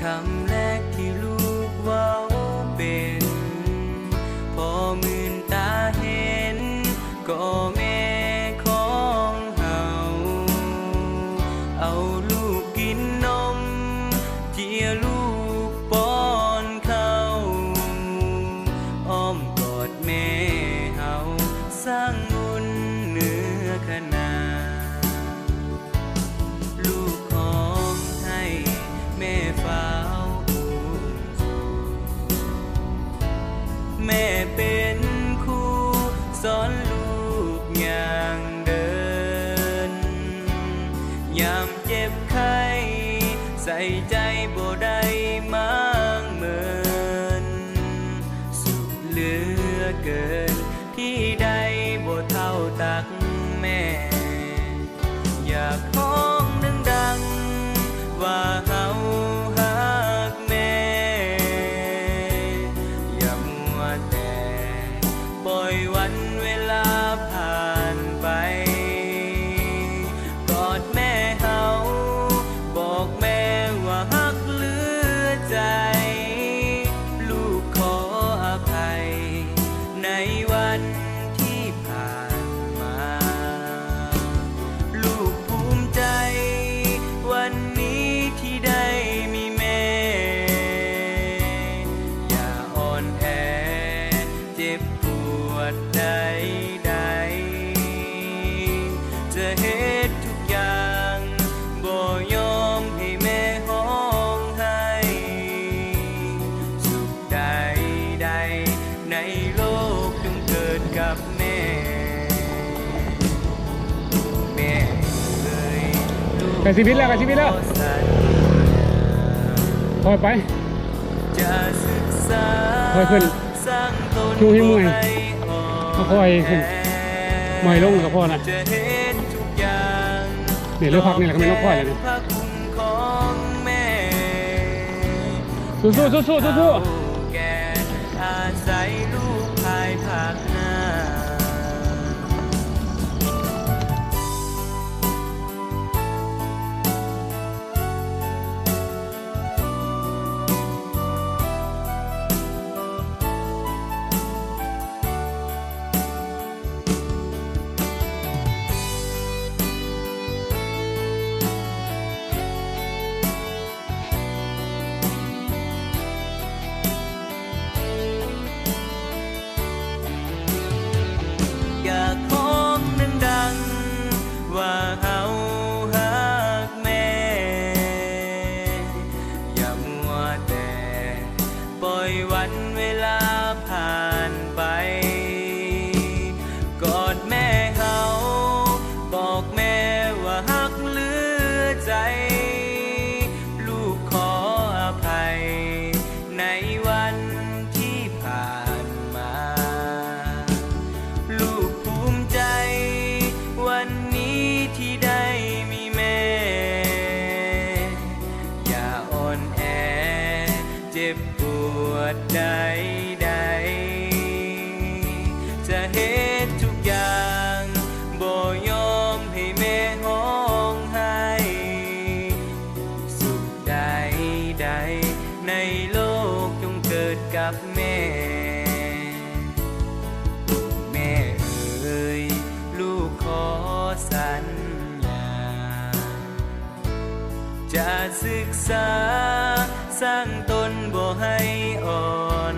คำแรกที่ลูกเว้าเป็นพอมื่นตาเห็นก็แม่ของเฮาเอาลูกกินนมเจียลูกป้อนเขาอ้อมกอดแม่เฮาสร้างบุญเหนือขนาลูกของให้แม่ฟ้าวแม่เป็นครูสอนลูกอย่างเดินยามเจ็บไข้ใส่ใจบ่ได้มากเหมือนสุดเหลือเกินที่ใดบ่เท่าตักแม่อยากห้องดังๆว่าเฮาฮักแม่อย่ามัวแต่ปล่อยวันเวลาผ่านไปกอดแม่เฮาบอกแม่ว่าฮักเหลือใจลูกขออภัยในวันที่ผ่านมาลูกภูมิใจวันนี้ที่ได้มีแม่อย่าอ่อนแอเจ็บปวดใดๆจะเฮ็ดทุกอย่างบ่ยอมให้แม่ห้องให้สุขใดๆในโลกจงเกิดกับแม่แม่เอ่ยลูก ไปชีวิตแล้วไปชีวิตแล้ว ขอสัญญา พอไป จะศึกษา ค่อยขึ้น สร้างตน ชูให้เมื่อย บ่ ค่อยขึ้น เมื่อยลงกับพ่อนะ จะเห็นทุกอย่าง นี่เลือกพักนี่แหละก็ไม่ต้องค่อยเลยนะ พระคุณของแม่ สู้ๆสู้ๆสู้ๆ แก่อาศัยลูกภายภาคหน้าอยากห้องดังๆว่าเฮาฮักแม่อย่ามัวแต่ปล่อยวันเวลาผ่านไปกอดแม่เฮาบอกแม่ว่าฮักเหลือใจลูกขออภัยในวันที่ผ่านมาลูกภูมิใจวันนี้ที่ได้มีแม่ อย่าอ่อนแอเจ็บปวดใดๆจะเฮ็ดทุกอย่างบ่ยอมให้แม่ห้องให้สุขใดๆในโลกจงเกิดกับแม่ แม่เอ่ยลูกขอสัญญาจะศึกษาสร้างตนบ่ให้อ่อน